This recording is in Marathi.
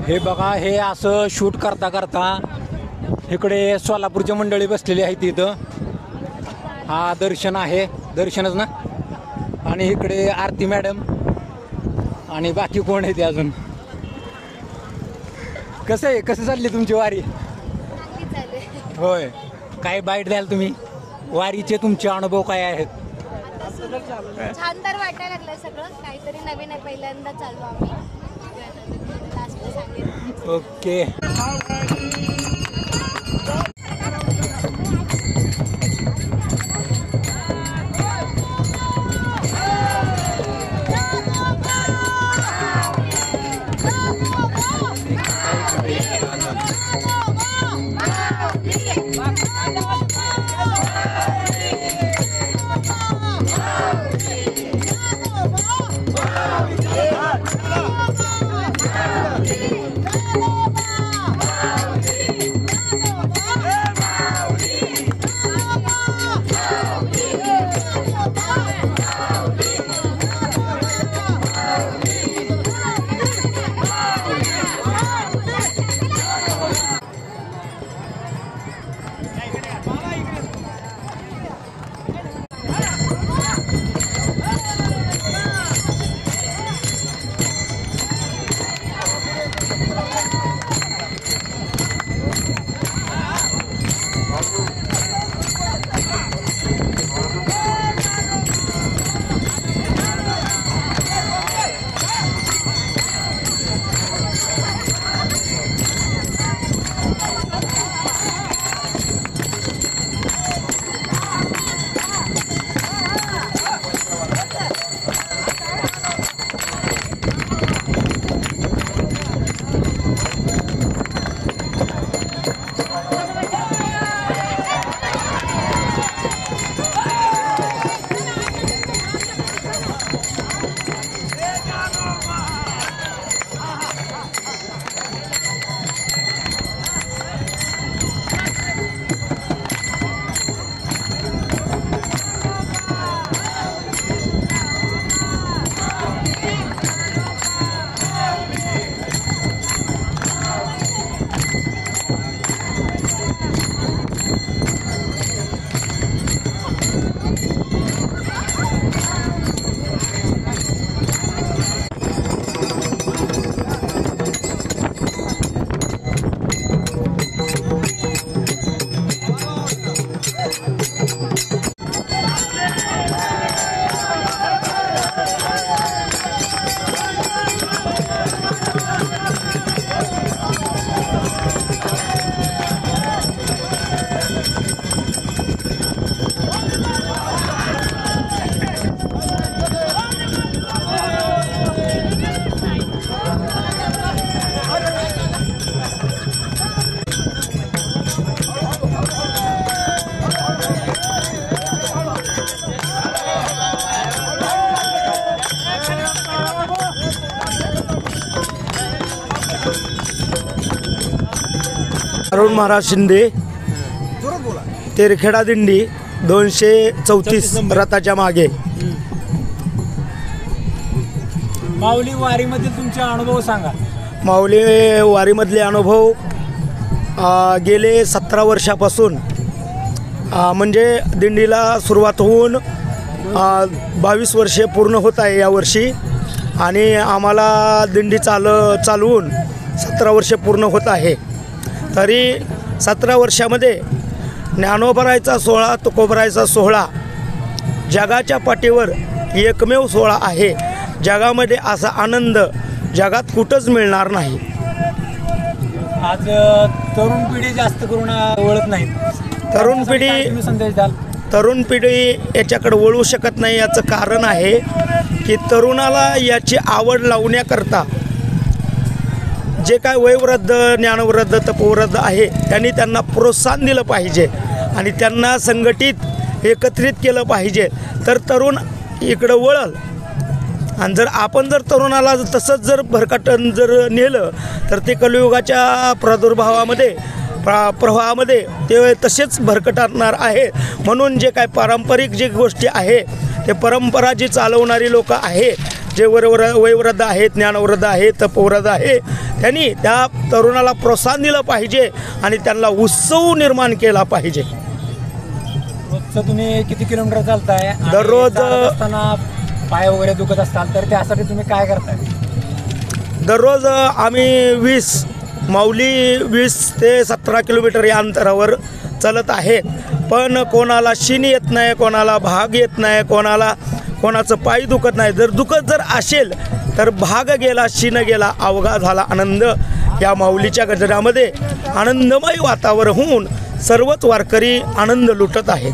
हे बघा, हे असं शूट करता करता इकडे सोलापूरची मंडळी बसलेली आहेत इथं. हा दर्शन आहे, दर्शनच ना. आणि इकडे आरती मॅडम आणि बाकी कोण आहे ते अजून. कसं चालली तुमची वारी? होय, काय बाईट द्याल तुम्ही? वारीचे तुमचे अनुभव काय आहेत? छान तर वाटायला लागलं, सगळं काहीतरी नवीन आहे. पहिल्यांदा चालू आम्ही. ओके. अरुण महाराज शिंदे, तेरखेडा दिंडी 234 रथाच्या मागे. माऊली वारीमधील तुमचे अनुभव सांगा. माऊली वारीमधले अनुभव गेले 17 वर्षापासून, म्हणजे दिंडीला सुरुवात होऊन 22 वर्षे पूर्ण होत आहे यावर्षी. आणि आम्हाला दिंडी चालवून 17 वर्षे पूर्ण होत आहे. तरी 17 वर्षामध्ये ज्ञानोबरायचा सोहळा, तुकोबरायचा सोहळा जगाच्या पाठीवर एकमेव सोहळा आहे. जगामध्ये असा आनंद जगात कुठंच मिळणार नाही. आज तरुण पिढी जास्त करून ओळख नाही. तरुण पिढी याच्याकडे वळू शकत नाही. याचं कारण आहे की तरुणाला याची आवड लावण्याकरता जे काय वयोवृद्ध, ज्ञानवृद्ध, तपोवृद्ध आहे त्यांना प्रोत्साहन दिलं पाहिजे आणि त्यांना संघटित एकत्रित केलं पाहिजे, तर तरुण इकडं वळल. आणि जर आपण तरुणाला तसंच जर भरकटून नेलं तर ते कलियुगाच्या प्रादुर्भावामध्ये प्रवाहामध्ये ते तसेच भरकटणार आहे. म्हणून जे काय पारंपरिक जे गोष्टी आहे, ते परंपरा जी चालवणारी लोक आहे जे वयोवृद्ध आहेत, ज्ञानवृद्ध आहेत, तपवृद्ध आहे, त्यांनी त्या तरुणाला प्रोत्साहन दिलं पाहिजे आणि त्यांना उत्सव निर्माण केला पाहिजे. रोजचं तुम्ही किती किलोमीटर चालताय? आणि दररोज- चालत असताना पाय वगैरे दुखत असताल तर त्यासाठी तुम्ही काय करताय? दररोज आम्ही 20 ते 17 किलोमीटर या अंतरावर चालत आहे. पण कोणाला शिन येत नाही, कोणाला भाग येत नाही, कोणाचं पाय दुखत नाही. जर असेल तर भाग गेला, शिन गेला, अवघा झाला आनंद. या माऊलीच्या गजरामध्ये आनंदमय वातावरण होऊन सर्वच वारकरी आनंद लुटत आहेत.